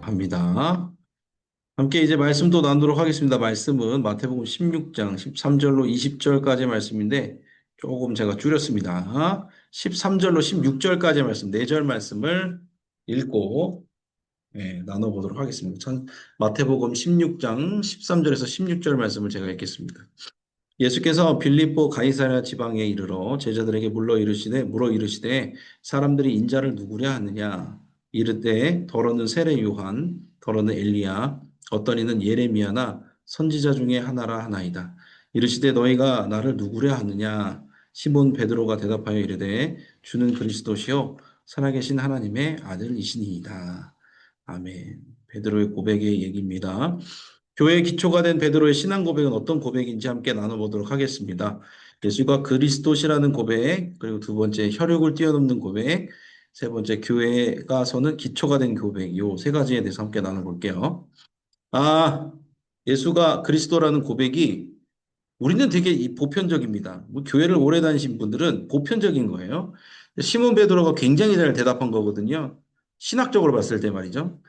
합니다. 함께 이제 말씀도 나누도록 하겠습니다. 말씀은 마태복음 16장 13절로 20절까지 말씀인데 조금 제가 줄였습니다. 13절로 16절까지 말씀, 4절 말씀을 읽고 나눠보도록 하겠습니다. 마태복음 16장 13절에서 16절 말씀을 제가 읽겠습니다. 예수께서 빌립보 가이사랴 지방에 이르러 제자들에게 물어 이르시되 사람들이 인자를 누구랴 하느냐 이르되 더러는 세례 요한 더러는 엘리야 어떤 이는 예레미야나 선지자 중에 하나라 하나이다. 이르시되 너희가 나를 누구랴 하느냐 시몬 베드로가 대답하여 이르되 주는 그리스도시요 살아계신 하나님의 아들이시니이다. 아멘. 베드로의 고백의 얘기입니다. 교회의 기초가 된 베드로의 신앙 고백은 어떤 고백인지 함께 나눠보도록 하겠습니다. 예수가 그리스도시라는 고백, 그리고 두 번째 혈육을 뛰어넘는 고백, 세 번째 교회가 서는 기초가 된 고백, 요 세 가지에 대해서 함께 나눠볼게요. 아, 예수가 그리스도라는 고백이 우리는 되게 보편적입니다. 뭐 교회를 오래 다니신 분들은 보편적인 거예요. 시몬 베드로가 굉장히 잘 대답한 거거든요. 신학적으로 봤을 때 말이죠.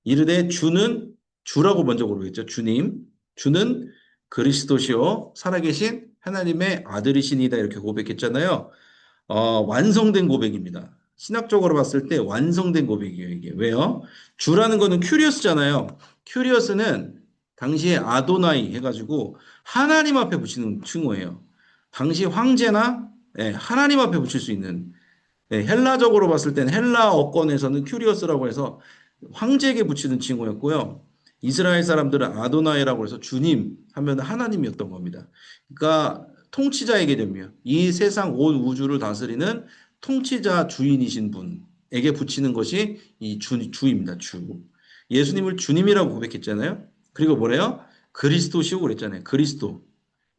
이르되 주는 주라고 먼저 고르겠죠. 주님. 주는 그리스도시요 살아계신 하나님의 아들이시니다 이렇게 고백했잖아요. 완성된 고백입니다. 신학적으로 봤을 때 완성된 고백이에요, 이게. 왜요? 주라는 거는 큐리어스잖아요. 큐리어스는 당시에 아도나이 해가지고 하나님 앞에 붙이는 칭호예요. 당시 황제나 하나님 앞에 붙일 수 있는 헬라적으로 봤을 때는 헬라 어권에서는 큐리오스라고 해서 황제에게 붙이는 칭호였고요. 이스라엘 사람들은 아도나이라고 해서 주님 하면 하나님이었던 겁니다. 그러니까 통치자의 개념이에요. 이 세상 온 우주를 다스리는 통치자 주인이신 분에게 붙이는 것이 이 주입니다. 주. 예수님을 주님이라고 고백했잖아요. 그리고 뭐래요? 그리스도시오 그랬잖아요. 그리스도.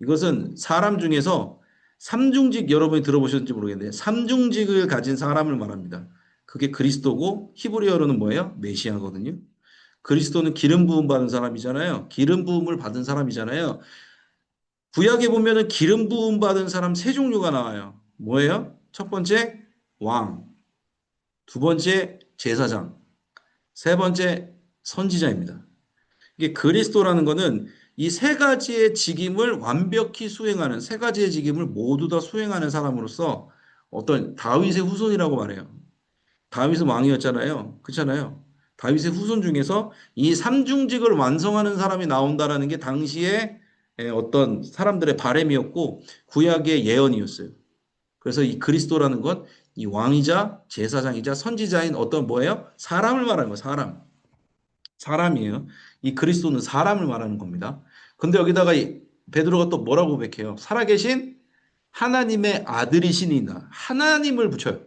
이것은 사람 중에서 삼중직 여러분이 들어보셨는지 모르겠는데 삼중직을 가진 사람을 말합니다. 그게 그리스도고 히브리어로는 뭐예요? 메시아거든요. 그리스도는 기름 부음 받은 사람이잖아요. 기름 부음을 받은 사람이잖아요. 구약에 보면은 기름 부음 받은 사람 세 종류가 나와요. 뭐예요? 첫 번째 왕, 두 번째 제사장, 세 번째 선지자입니다. 이게 그리스도라는 거는 이 세 가지의 직임을 완벽히 수행하는 세 가지의 직임을 모두 다 수행하는 사람으로서 어떤 다윗의 후손이라고 말해요. 다윗은 왕이었잖아요. 그렇잖아요. 다윗의 후손 중에서 이 삼중직을 완성하는 사람이 나온다라는 게 당시에 어떤 사람들의 바램이었고 구약의 예언이었어요. 그래서 이 그리스도라는 건 이 왕이자 제사장이자 선지자인 어떤 뭐예요? 사람을 말하는 거예요. 사람이에요. 이 그리스도는 사람을 말하는 겁니다. 근데 여기다가 베드로가 또 뭐라고 고백해요? 살아계신 하나님의 아들이시니나 하나님을 붙여요.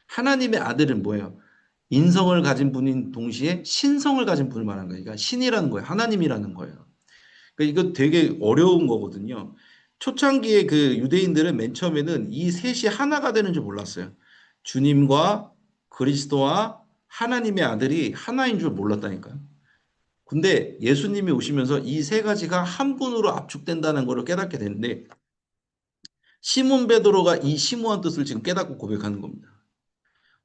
하나님의 아들은 뭐예요? 인성을 가진 분인 동시에 신성을 가진 분을 말하는 거예요. 그러니까 신이라는 거예요. 하나님이라는 거예요. 그러니까 이거 되게 어려운 거거든요. 초창기에 그 유대인들은 맨 처음에는 이 셋이 하나가 되는 줄 몰랐어요. 주님과 그리스도와 하나님의 아들이 하나인 줄 몰랐다니까요. 근데 예수님이 오시면서 이 세 가지가 한 분으로 압축된다는 것을 깨닫게 되는데 시몬 베드로가 이 심오한 뜻을 지금 깨닫고 고백하는 겁니다.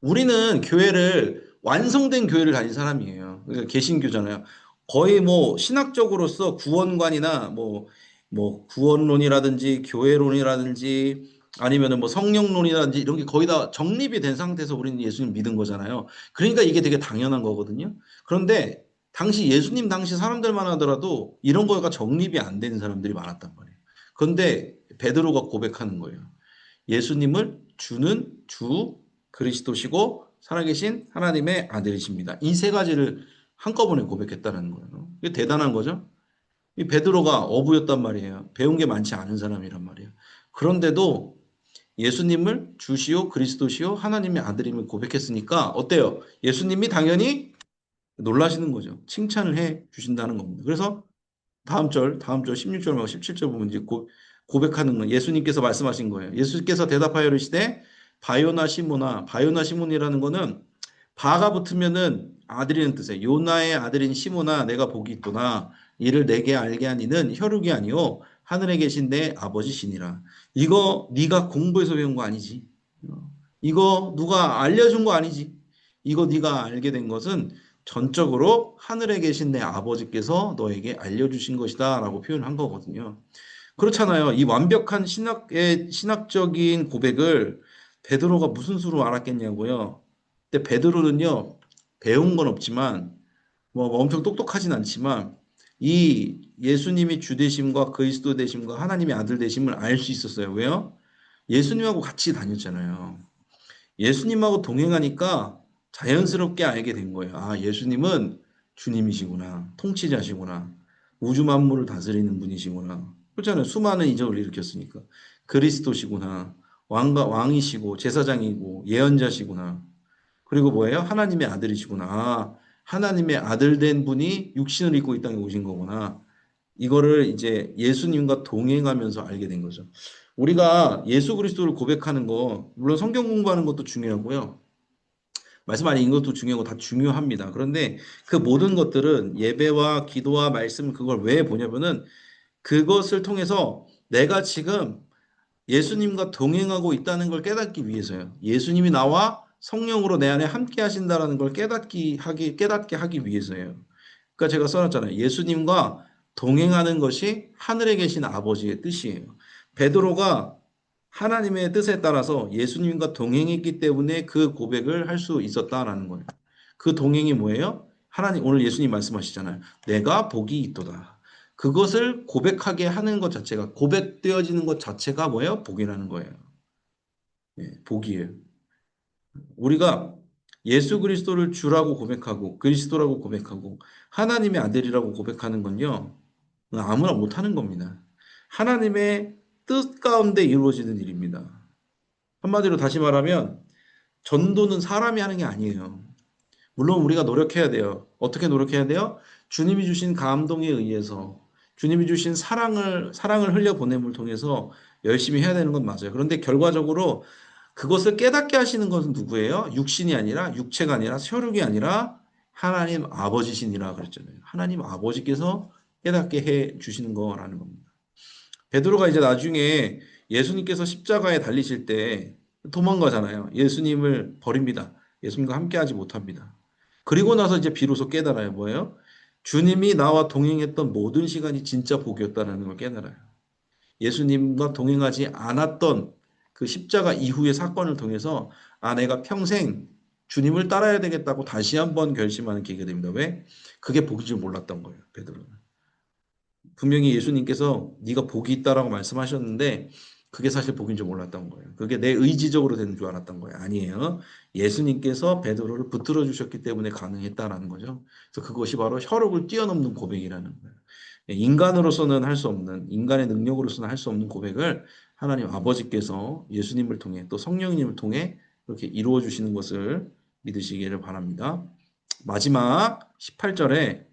우리는 교회를 완성된 교회를 다닌 사람이에요. 그러니까 개신교잖아요. 거의 뭐 신학적으로서 구원관이나 뭐 구원론이라든지 교회론이라든지 아니면은 뭐 성령론이라든지 이런 게 거의 다 정립이 된 상태에서 우리는 예수님 믿은 거잖아요. 그러니까 이게 되게 당연한 거거든요. 그런데 당시 예수님 당시 사람들만 하더라도 이런 거가 정립이 안 되는 사람들이 많았단 말이에요. 그런데 베드로가 고백하는 거예요. 예수님을 주는 주 그리스도시고 살아계신 하나님의 아들이십니다. 이 세 가지를 한꺼번에 고백했다는 거예요. 이게 대단한 거죠. 이 베드로가 어부였단 말이에요. 배운 게 많지 않은 사람이란 말이에요. 그런데도 예수님을 주시오 그리스도시오 하나님의 아들임을 고백했으니까 어때요? 예수님이 당연히 놀라시는 거죠. 칭찬을 해 주신다는 겁니다. 그래서 다음 절 16절 말고 17절 보면 이제 고백하는 거 예수님께서 말씀하신 거예요. 예수께서 대답하여 이르시되 바요나 시몬이라는 거는 바가 붙으면은 아들이라는 뜻이에요. 요나의 아들인 시몬아 내가 복이 있구나. 이를 내게 알게 한 이는 혈육이 아니요 하늘에 계신 내 아버지시니라. 이거 네가 공부해서 배운 거 아니지. 이거 누가 알려준 거 아니지. 이거 네가 알게 된 것은 전적으로 하늘에 계신 내 아버지께서 너에게 알려주신 것이다 라고 표현한 거거든요. 그렇잖아요. 이 완벽한 신학적인 고백을 베드로가 무슨 수로 알았겠냐고요. 근데 베드로는요, 배운 건 없지만, 뭐 엄청 똑똑하진 않지만, 이 예수님이 주 되심과 그리스도 되심과 하나님의 아들 되심을 알 수 있었어요. 왜요? 예수님하고 같이 다녔잖아요. 예수님하고 동행하니까 자연스럽게 알게 된 거예요. 아, 예수님은 주님이시구나. 통치자시구나. 우주 만물을 다스리는 분이시구나. 그렇잖아요. 수많은 이적을 일으켰으니까. 그리스도시구나. 왕이시고 제사장이고 예언자시구나. 그리고 뭐예요? 하나님의 아들이시구나. 아, 하나님의 아들 된 분이 육신을 입고 이 땅에 오신 거구나. 이거를 이제 예수님과 동행하면서 알게 된 거죠. 우리가 예수 그리스도를 고백하는 거, 물론 성경 공부하는 것도 중요하고요. 말씀 안에 있는 것도 중요하고 다 중요합니다. 그런데 그 모든 것들은 예배와 기도와 말씀 그걸 왜 보냐면은 그것을 통해서 내가 지금 예수님과 동행하고 있다는 걸 깨닫기 위해서요. 예수님이 나와 성령으로 내 안에 함께 하신다라는 걸 깨닫게 하기 위해서예요. 그러니까 제가 써놨잖아요. 예수님과 동행하는 것이 하늘에 계신 아버지의 뜻이에요. 베드로가 하나님의 뜻에 따라서 예수님과 동행했기 때문에 그 고백을 할 수 있었다라는 거예요. 그 동행이 뭐예요? 하나님, 오늘 예수님 말씀하시잖아요. 내가 복이 있도다. 그것을 고백하게 하는 것 자체가, 고백되어지는 것 자체가 뭐예요? 복이라는 거예요. 예, 복이에요. 우리가 예수 그리스도를 주라고 고백하고, 그리스도라고 고백하고, 하나님의 아들이라고 고백하는 건요, 아무나 못하는 겁니다. 하나님의 뜻 가운데 이루어지는 일입니다. 한마디로 다시 말하면, 전도는 사람이 하는 게 아니에요. 물론 우리가 노력해야 돼요. 어떻게 노력해야 돼요? 주님이 주신 감동에 의해서 주님이 주신 사랑을 흘려보냄을 통해서 열심히 해야 되는 건 맞아요. 그런데 결과적으로 그것을 깨닫게 하시는 것은 누구예요? 육신이 아니라 육체가 아니라 혈육이 아니라 하나님 아버지시니라 그랬잖아요. 하나님 아버지께서 깨닫게 해 주시는 거라는 겁니다. 베드로가 이제 나중에 예수님께서 십자가에 달리실 때 도망가잖아요. 예수님을 버립니다. 예수님과 함께하지 못합니다. 그리고 나서 이제 비로소 깨달아요. 뭐예요? 주님이 나와 동행했던 모든 시간이 진짜 복이었다는 걸 깨달아요. 예수님과 동행하지 않았던 그 십자가 이후의 사건을 통해서 아, 내가 평생 주님을 따라야 되겠다고 다시 한번 결심하는 계기가 됩니다. 왜? 그게 복인 줄 몰랐던 거예요. 베드로는. 분명히 예수님께서 네가 복이 있다라고 말씀하셨는데 그게 사실 복인 줄 몰랐던 거예요. 그게 내 의지적으로 되는 줄 알았던 거예요. 아니에요. 예수님께서 베드로를 붙들어 주셨기 때문에 가능했다라는 거죠. 그래서 그것이 바로 혈육을 뛰어넘는 고백이라는 거예요. 인간으로서는 할 수 없는, 인간의 능력으로서는 할 수 없는 고백을 하나님 아버지께서 예수님을 통해 또 성령님을 통해 그렇게 이루어 주시는 것을 믿으시기를 바랍니다. 마지막 18절에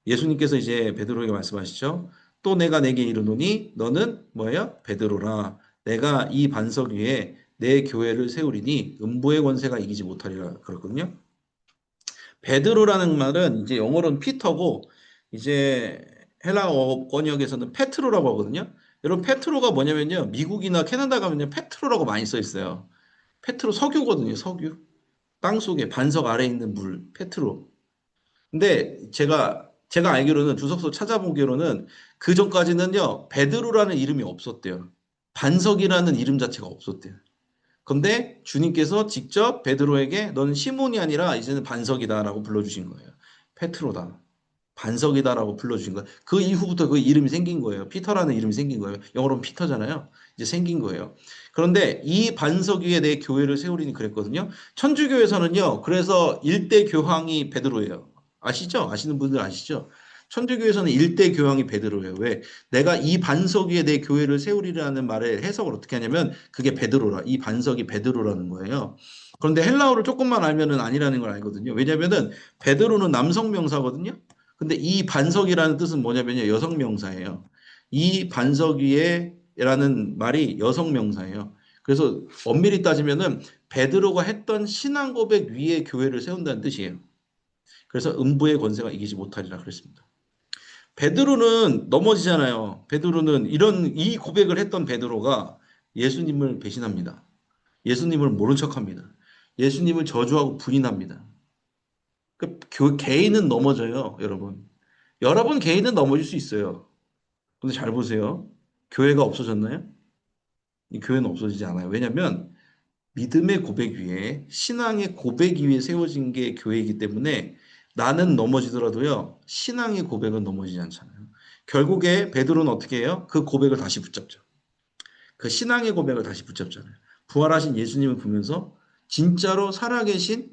예수님께서 이제 베드로에게 말씀하시죠. 또 내가 내게 이르노니 너는 뭐예요? 베드로라. 내가 이 반석 위에 내 교회를 세우리니 음부의 권세가 이기지 못하리라 그랬거든요. 베드로라는 말은 이제 영어로는 피터고 이제 헬라어 번역에서는 페트로라고 하거든요. 여러분 페트로가 뭐냐면요. 미국이나 캐나다 가면요. 페트로라고 많이 써 있어요. 페트로 석유거든요. 석유. 땅 속에 반석 아래에 있는 물, 페트로. 근데 제가 알기로는 주석서 찾아보기로는 그 전까지는요 베드로라는 이름이 없었대요. 반석이라는 이름 자체가 없었대요. 근데 주님께서 직접 베드로에게 너는 시몬이 아니라 이제는 반석이다라고 불러주신 거예요. 페트로다. 반석이다라고 불러주신 거예요. 그 이후부터 그 이름이 생긴 거예요. 피터라는 이름이 생긴 거예요. 영어로는 피터잖아요. 이제 생긴 거예요. 그런데 이 반석 위에 내 교회를 세우리니 그랬거든요. 천주교에서는요. 그래서 일대 교황이 베드로예요. 아시죠? 아시는 분들 아시죠? 천주교에서는 일대 교황이 베드로예요. 왜? 내가 이 반석 위에 내 교회를 세우리라는 말의 해석을 어떻게 하냐면 그게 베드로라. 이 반석이 베드로라는 거예요. 그런데 헬라어를 조금만 알면은 아니라는 걸 알거든요. 왜냐면은 베드로는 남성 명사거든요. 근데 이 반석 이라는 뜻은 뭐냐면요. 여성 명사예요. 이 반석 위에라는 말이 여성 명사예요. 그래서 엄밀히 따지면은 베드로가 했던 신앙 고백 위에 교회를 세운다는 뜻이에요. 그래서 음부의 권세가 이기지 못하리라 그랬습니다. 베드로는 넘어지잖아요. 베드로는 이 고백을 했던 베드로가 예수님을 배신합니다. 예수님을 모른 척합니다. 예수님을 저주하고 부인합니다. 개인은 넘어져요, 여러분. 여러분 개인은 넘어질 수 있어요. 근데 잘 보세요. 교회가 없어졌나요? 이 교회는 없어지지 않아요. 왜냐하면 믿음의 고백 위에 신앙의 고백 위에 세워진 게 교회이기 때문에 나는 넘어지더라도요. 신앙의 고백은 넘어지지 않잖아요. 결국에 베드로는 어떻게 해요? 그 고백을 다시 붙잡죠. 그 신앙의 고백을 다시 붙잡잖아요. 부활하신 예수님을 보면서 진짜로 살아계신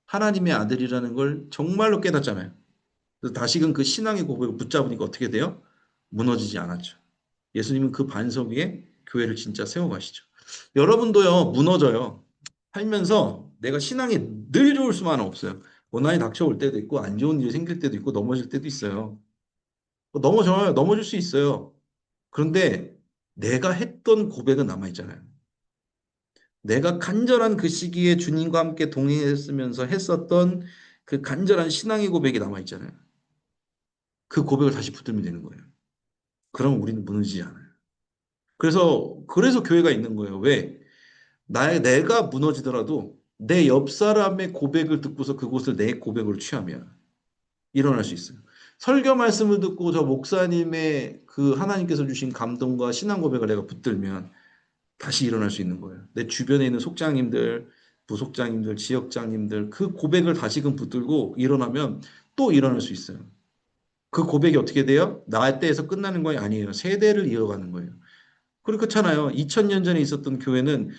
하나님의 아들이라는 걸 정말로 깨닫잖아요. 그래서 다시금 그 신앙의 고백을 붙잡으니까 어떻게 돼요? 무너지지 않았죠. 예수님은 그 반석 위에 교회를 진짜 세워가시죠. 여러분도요, 무너져요. 살면서 내가 신앙이 늘 좋을 수만은 없어요. 고난이 닥쳐올 때도 있고, 안 좋은 일이 생길 때도 있고, 넘어질 때도 있어요. 넘어져요. 넘어질 수 있어요. 그런데 내가 했던 고백은 남아있잖아요. 내가 간절한 그 시기에 주님과 함께 동행했으면서 했었던 그 간절한 신앙의 고백이 남아있잖아요. 그 고백을 다시 붙들면 되는 거예요. 그럼 우리는 무너지지 않아요. 그래서 교회가 있는 거예요. 왜? 내가 무너지더라도 내 옆 사람의 고백을 듣고서 그곳을 내 고백으로 취하면 일어날 수 있어요. 설교 말씀을 듣고 저 목사님의 그 하나님께서 주신 감동과 신앙 고백을 내가 붙들면 다시 일어날 수 있는 거예요. 내 주변에 있는 속장님들, 부속장님들, 지역장님들 그 고백을 다시금 붙들고 일어나면 또 일어날 수 있어요. 그 고백이 어떻게 돼요? 나의 때에서 끝나는 거 아니에요. 세대를 이어가는 거예요. 그렇잖아요. 2000년 전에 있었던 교회는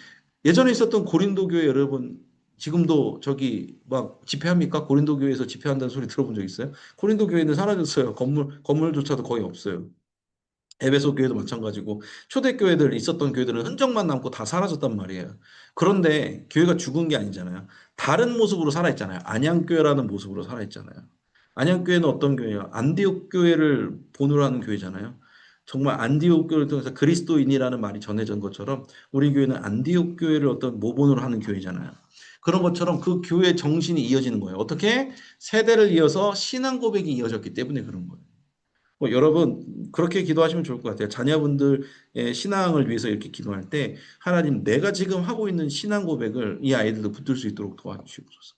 예전에 있었던 고린도 교회 여러분 지금도 저기 막 집회합니까? 고린도 교회에서 집회한다는 소리 들어본 적 있어요? 고린도 교회는 사라졌어요. 건물조차도 거의 없어요. 에베소 교회도 마찬가지고 초대교회들 있었던 교회들은 흔적만 남고 다 사라졌단 말이에요. 그런데 교회가 죽은 게 아니잖아요. 다른 모습으로 살아있잖아요. 안양교회라는 모습으로 살아있잖아요. 안양교회는 어떤 교회예요? 안디옥 교회를 본으로 하는 교회잖아요. 정말 안디옥 교회를 통해서 그리스도인이라는 말이 전해진 것처럼 우리 교회는 안디옥 교회를 어떤 모본으로 하는 교회잖아요. 그런 것처럼 그 교회 정신이 이어지는 거예요. 어떻게? 세대를 이어서 신앙 고백이 이어졌기 때문에 그런 거예요. 여러분 그렇게 기도하시면 좋을 것 같아요. 자녀분들의 신앙을 위해서 이렇게 기도할 때 하나님 내가 지금 하고 있는 신앙 고백을 이 아이들도 붙들 수 있도록 도와주시옵소서.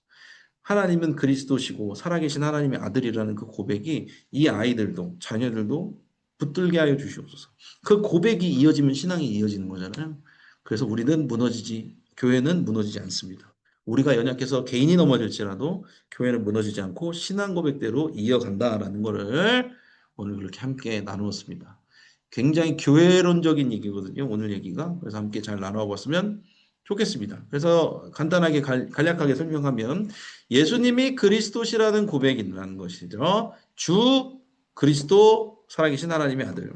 하나님은 그리스도시고 살아계신 하나님의 아들이라는 그 고백이 이 아이들도 자녀들도 붙들게 하여 주시옵소서. 그 고백이 이어지면 신앙이 이어지는 거잖아요. 그래서 우리는 교회는 무너지지 않습니다. 우리가 연약해서 개인이 넘어질지라도 교회는 무너지지 않고 신앙 고백대로 이어간다라는 것을 오늘 그렇게 함께 나누었습니다. 굉장히 교회론적인 얘기거든요. 오늘 얘기가. 그래서 함께 잘 나눠봤으면 좋겠습니다. 그래서 간단하게 간략하게 설명하면 예수님이 그리스도시라는 고백이라는 것이죠. 주 그리스도 살아계신 하나님의 아들.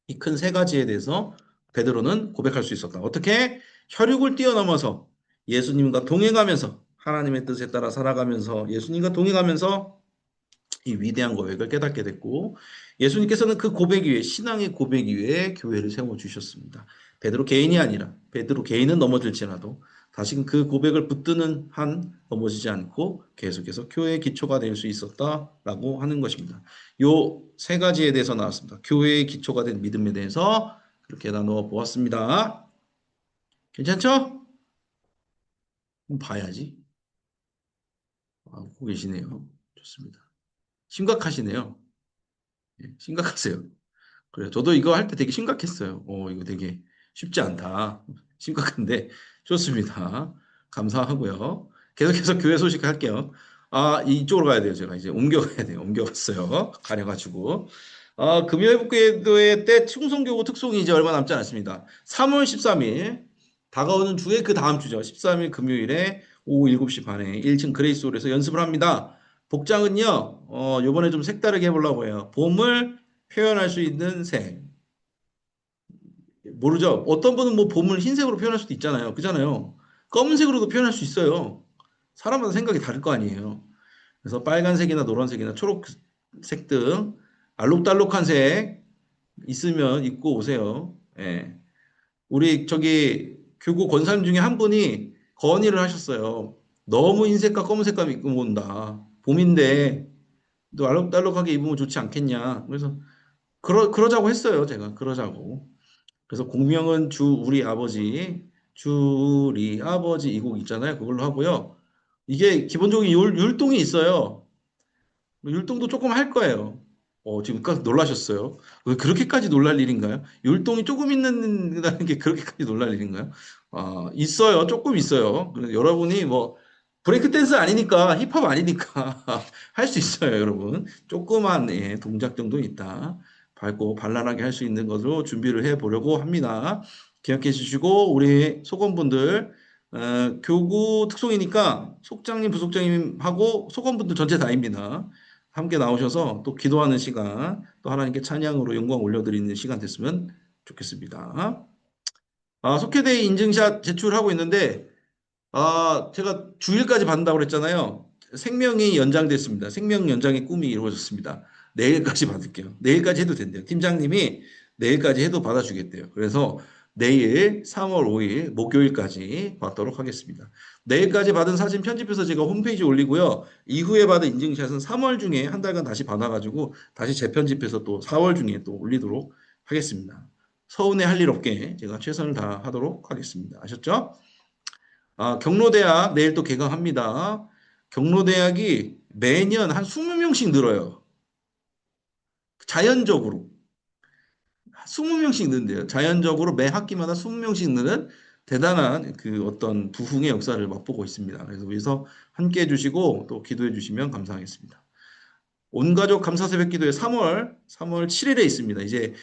이 큰 세 가지에 대해서 베드로는 고백할 수 있었다. 어떻게? 혈육을 뛰어넘어서 예수님과 동행하면서 하나님의 뜻에 따라 살아가면서 예수님과 동행하면서 이 위대한 고백을 깨닫게 됐고 예수님께서는 그 고백 위에 신앙의 고백 위에 교회를 세워 주셨습니다. 베드로 개인이 아니라 베드로 개인은 넘어질지라도 다시금 그 고백을 붙드는 한 넘어지지 않고 계속해서 교회의 기초가 될 수 있었다라고 하는 것입니다. 요 세 가지에 대해서 나왔습니다. 교회의 기초가 된 믿음에 대해서 그렇게 나누어 보았습니다. 괜찮죠? 그럼 봐야지. 보고 계시네요. 좋습니다. 심각하시네요. 예, 심각하세요. 그래요. 저도 이거 할 때 되게 심각했어요. 이거 되게 쉽지 않다. 심각한데 좋습니다. 감사하고요. 계속해서 교회 소식 할게요. 이쪽으로 가야 돼요. 제가 이제 옮겨가야 돼요. 옮겨갔어요. 가려가지고. 금요일북교회 때 충성교구 특송이 이제 얼마 남지 않았습니다. 3월 13일 다가오는 주에 그 다음 주죠. 13일 금요일에 오후 7시 반에 1층 그레이스홀에서 연습을 합니다. 복장은요, 요번에 좀 색다르게 해보려고 해요. 봄을 표현할 수 있는 색. 모르죠? 어떤 분은 뭐 봄을 흰색으로 표현할 수도 있잖아요. 그잖아요. 검은색으로도 표현할 수 있어요. 사람마다 생각이 다를 거 아니에요. 그래서 빨간색이나 노란색이나 초록색 등 알록달록한 색 있으면 입고 오세요. 예. 우리 저기 교구 권사님 중에 한 분이 건의를 하셨어요. 너무 흰색과 검은색감 입고 온다. 봄인데 또 알록달록하게 입으면 좋지 않겠냐. 그래서 그러자고 했어요. 제가 그러자고. 그래서 공명은 주 우리 아버지 이 곡 있잖아요. 그걸로 하고요. 이게 기본적인 율동이 있어요. 율동도 조금 할 거예요. 지금 깜짝 놀라셨어요. 왜 그렇게까지 놀랄 일인가요? 율동이 조금 있는다는 게 그렇게까지 놀랄 일인가요? 있어요. 조금 있어요. 그래서 여러분이 뭐 브레이크 댄스 아니니까 힙합 아니니까 할 수 있어요, 여러분. 조그만 동작 정도 있다. 밟고 발랄하게 할 수 있는 것으로 준비를 해 보려고 합니다. 기억해 주시고 우리 소검분들 교구 특송이니까 속장님, 부속장님하고 소검분들 전체 다입니다. 함께 나오셔서 또 기도하는 시간, 또 하나님께 찬양으로 영광 올려드리는 시간 됐으면 좋겠습니다. 속회대의 인증샷 제출하고 있는데, 제가 주일까지 받는다고 그랬잖아요. 생명이 연장됐습니다. 생명 연장의 꿈이 이루어졌습니다. 내일까지 받을게요. 내일까지 해도 된대요. 팀장님이 내일까지 해도 받아주겠대요. 그래서 내일 3월 5일 목요일까지 받도록 하겠습니다. 내일까지 받은 사진 편집해서 제가 홈페이지에 올리고요. 이후에 받은 인증샷은 3월 중에 한 달간 다시 받아가지고 다시 재편집해서 또 4월 중에 또 올리도록 하겠습니다. 서운해 할 일 없게 제가 최선을 다하도록 하겠습니다. 아셨죠? 경로대학 내일 또 개강합니다. 경로대학이 매년 한 20명씩 늘어요. 자연적으로. 20명씩 는데요. 자연적으로 매 학기마다 20명씩 느는 대단한 그 어떤 부흥의 역사를 맛보고 있습니다. 그래서 위해서 함께 해주시고 또 기도해 주시면 감사하겠습니다. 온가족 감사 새벽 기도회 3월 7일에 있습니다. 이제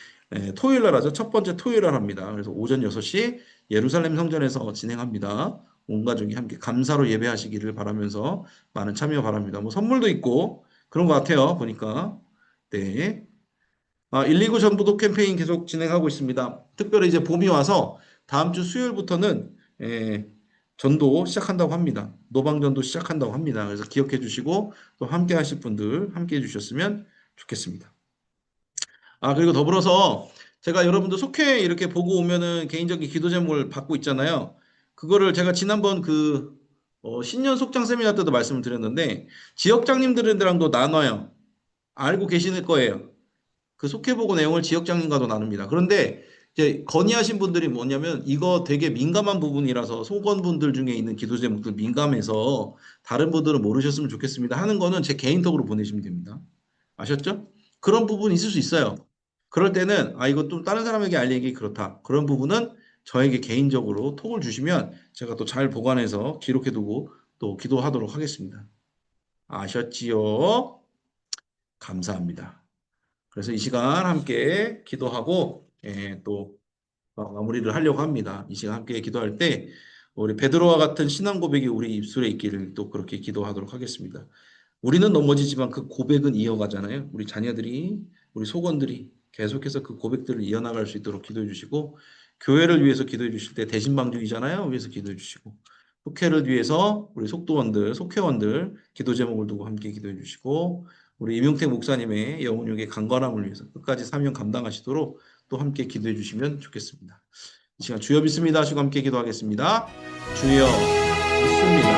토요일 날 하죠. 첫 번째 토요일 날 합니다. 그래서 오전 6시 예루살렘 성전에서 진행합니다. 온 가족이 함께 감사로 예배하시기를 바라면서 많은 참여 바랍니다. 뭐 선물도 있고 그런 것 같아요. 보니까. 네. 119 전부도 캠페인 계속 진행하고 있습니다. 특별히 이제 봄이 와서 다음 주 수요일부터는 전도 시작한다고 합니다. 노방전도 시작한다고 합니다. 그래서 기억해 주시고 또 함께 하실 분들 함께 해 주셨으면 좋겠습니다. 그리고 더불어서 제가 여러분들 속회 이렇게 보고 오면은 개인적인 기도 제목을 받고 있잖아요. 그거를 제가 지난번 신년 속장 세미나 때도 말씀을 드렸는데 지역장님들이랑도 나눠요. 알고 계실 거예요. 그 속회보고 내용을 지역장님과도 나눕니다. 그런데 이제 건의하신 분들이 뭐냐면 이거 되게 민감한 부분이라서 소건분들 중에 있는 기도 제목들 민감해서 다른 분들은 모르셨으면 좋겠습니다 하는 거는 제 개인톡으로 보내시면 됩니다. 아셨죠? 그런 부분이 있을 수 있어요. 그럴 때는 이거 좀 다른 사람에게 알리기 그렇다. 그런 부분은 저에게 개인적으로 톡을 주시면 제가 또 잘 보관해서 기록해두고 또 기도하도록 하겠습니다. 아셨지요? 감사합니다. 그래서 이 시간 함께 기도하고 또 마무리를 하려고 합니다. 이 시간 함께 기도할 때 우리 베드로와 같은 신앙 고백이 우리 입술에 있기를 또 그렇게 기도하도록 하겠습니다. 우리는 넘어지지만 그 고백은 이어가잖아요. 우리 자녀들이, 우리 속원들이 계속해서 그 고백들을 이어나갈 수 있도록 기도해 주시고 교회를 위해서 기도해 주실 때 대신방주이잖아요. 위해서 기도해 주시고 속회를 위해서 우리 속도원들, 속회원들 기도 제목을 두고 함께 기도해 주시고 우리 임용택 목사님의 영혼육의 강건함을 위해서 끝까지 사명 감당하시도록 또 함께 기도해 주시면 좋겠습니다. 이 시간 주여 믿습니다 하시고 함께 기도하겠습니다. 주여 믿습니다.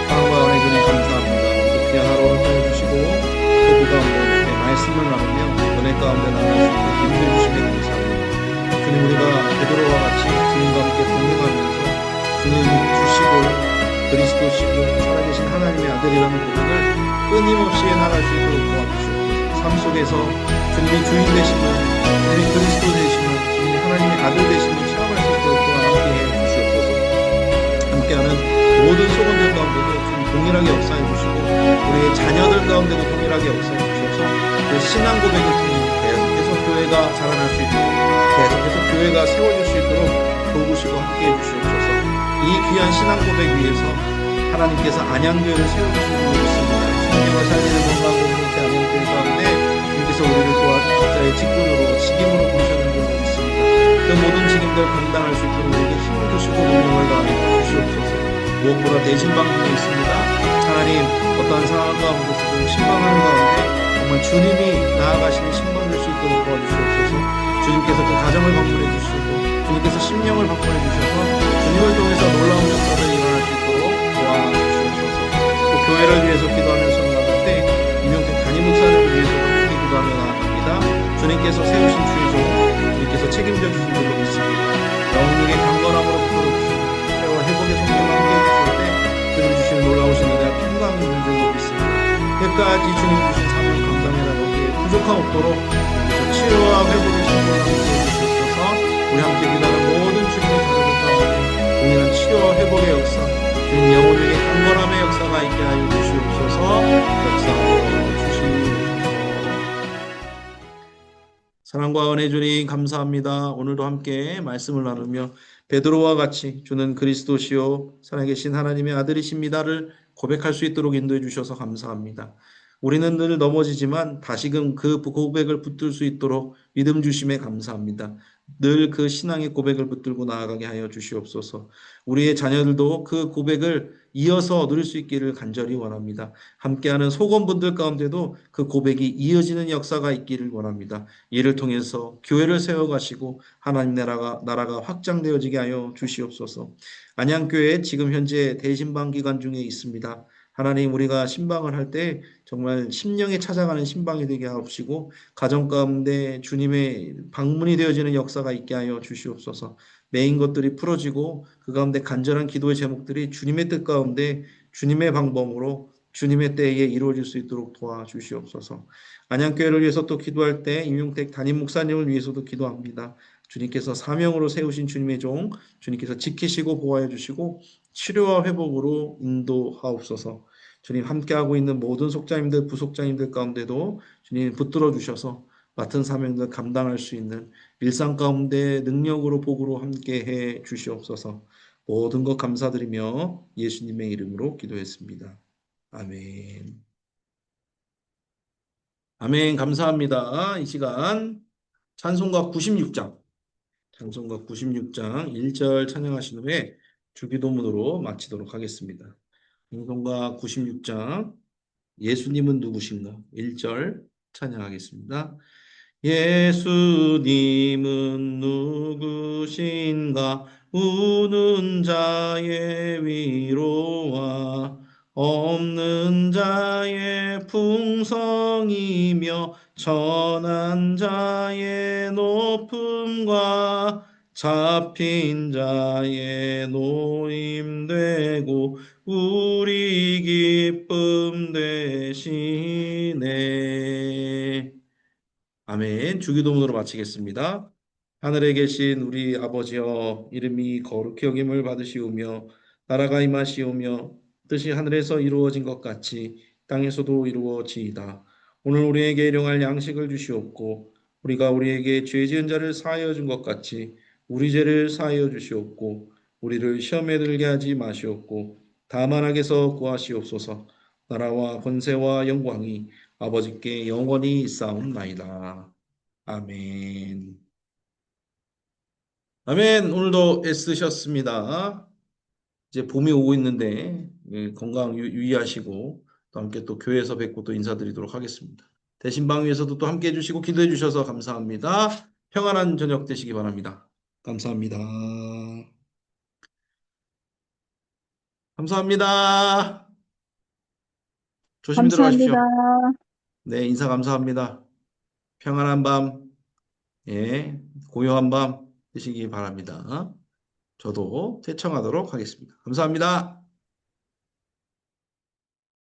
사랑과 은혜 주님 감사합니다. 오늘 귀한 하루 보내주시고 또 그 가운데 말씀을 나누며 은혜 가운데 나눌 수 있는 힘을 주시며 감사합니다. 주님 우리가 베드로와 같이 주님과 함께 동행하면서 주님 주시고 그리스도시고 살아계신 하나님의 아들이라는 고백을 끊임없이 나갈 수 있도록 도와주시옵소서. 삶 속에서 주님이 주인 되심을, 주님이 그리스도 되심을, 주님이 하나님의 아들 되심을 체험할 수 있도록 또한 함께해 주시옵소서. 함께하는 모든 소원들 가운데도 주님 동일하게 역사해 주시고 우리의 자녀들 가운데도 동일하게 역사해 주셔서 그 신앙 고백을 통해 계속해서 교회가 자라날 수 있도록 계속해서 교회가 세워질 수 있도록 도우시고 함께해 주시옵소서. 이 귀한 신앙 고백 위해서 하나님께서 안양교회를 세워주시는 줄 믿습니다. 생명을 살리는 건강 공동체 안양교회 가운데 주님께서 우리를 또한 각자의 직분으로 직임으로 부르셨는 줄 믿습니다. 그 모든 직임들 감당할 수 있도록 우리에게 힘을 주시고 능력을 더하여 주시옵소서. 무엇보다 대신방중에 있습니다. 하나님 어떠한 상황 가운데서도 신방하는 가운데 정말 주님이 나아가시는 신방 될 수 있도록 도와주시옵소서. 주님께서 그 가정을 방문해 주시고 주님께서 심령을 방문해 주셔서 주님을 통해서 놀라운 역사들이 일어날 수 있도록 도와주시옵소서. 또 교회를 위해서 기도하면서 나갈 때 임용택 담임 목사님을 위해서 함께 기도하며 나아갑니다. 주님께서 세우신 주의조 주님께서 책임져 주신 줄로 믿습니다. 영혼에게 강건함으로부터 주시고 회와 회복의 성령과 함께 해주실 때 주님 주시는 놀라운 끝까지 주님 주신 사명 감당해라. 여기에 부족함 없도록 여기서 치유와 회복의 성공을 함께 해주시옵소서. 우리 함께 기도하는 모든 주님의 자녀들 가운데 동일한 치유와 회복의 역사, 주님 영혼에게 강건함의 역사가 있게 하여 주시옵소서. 역사하여 주시옵소서. 사랑과 은혜 주님 감사합니다. 오늘도 함께 말씀을 나누며 베드로와 같이 주는 그리스도시요 살아계신 하나님의 아들이십니다를 고백할 수 있도록 인도해 주셔서 감사합니다. 우리는 늘 넘어지지만 다시금 그 고백을 붙들 수 있도록 믿음 주심에 감사합니다. 늘 그 신앙의 고백을 붙들고 나아가게 하여 주시옵소서. 우리의 자녀들도 그 고백을 이어서 누릴 수 있기를 간절히 원합니다. 함께하는 소건분들 가운데도 그 고백이 이어지는 역사가 있기를 원합니다. 이를 통해서 교회를 세워가시고 하나님 나라가 확장되어지게 하여 주시옵소서. 안양교회 지금 현재 대신방 기간 중에 있습니다. 하나님 우리가 신방을 할 때 정말 심령에 찾아가는 신방이 되게 하옵시고 가정 가운데 주님의 방문이 되어지는 역사가 있게 하여 주시옵소서. 메인 것들이 풀어지고 그 가운데 간절한 기도의 제목들이 주님의 뜻 가운데 주님의 방법으로 주님의 때에 이루어질 수 있도록 도와주시옵소서. 안양교회를 위해서 또 기도할 때 임용택 담임 목사님을 위해서도 기도합니다. 주님께서 사명으로 세우신 주님의 종, 주님께서 지키시고 보호해 주시고 치료와 회복으로 인도하옵소서. 주님 함께하고 있는 모든 속자님들, 부속자님들 가운데도 주님 붙들어 주셔서 맡은 사명들 감당할 수 있는 일상 가운데 능력으로 복으로 함께해 주시옵소서. 모든 것 감사드리며 예수님의 이름으로 기도했습니다. 아멘. 아멘. 감사합니다. 이 시간 찬송가 96장, 찬송가 96장 1절 찬양하신 후에 주기도문으로 마치도록 하겠습니다. 찬송가 96장 예수님은 누구신가? 1절 찬양하겠습니다. 예수님은 누구신가? 우는 자의 위로와 없는 자의 풍성이며 천한 자의 높음과 잡힌 자의 노임되고 우리 기쁨 되시네. 아멘. 주기도문으로 마치겠습니다. 하늘에 계신 우리 아버지여, 이름이 거룩히 여김을 받으시오며 나라가 임하시오며 뜻이 하늘에서 이루어진 것 같이 땅에서도 이루어지이다. 오늘 우리에게 일용할 양식을 주시옵고 우리가 우리에게 죄 지은 자를 사하여 준 것 같이 우리 죄를 사하여 주시옵고 우리를 시험에 들게 하지 마시옵고 다만 악에서 구하시옵소서. 나라와 권세와 영광이 아버지께 영원히 있사옵나이다. 아멘. 아멘. 오늘도 애쓰셨습니다. 이제 봄이 오고 있는데 건강 유의하시고 또 함께 또 교회에서 뵙고 또 인사드리도록 하겠습니다. 대신방 위에서도 또 함께 해주시고 기도해 주셔서 감사합니다. 평안한 저녁 되시기 바랍니다. 감사합니다. 감사합니다. 조심히 감사합니다. 들어가십시오. 네, 인사 감사합니다. 평안한 밤, 예, 고요한 밤 되시기 바랍니다. 저도 퇴청하도록 하겠습니다. 감사합니다.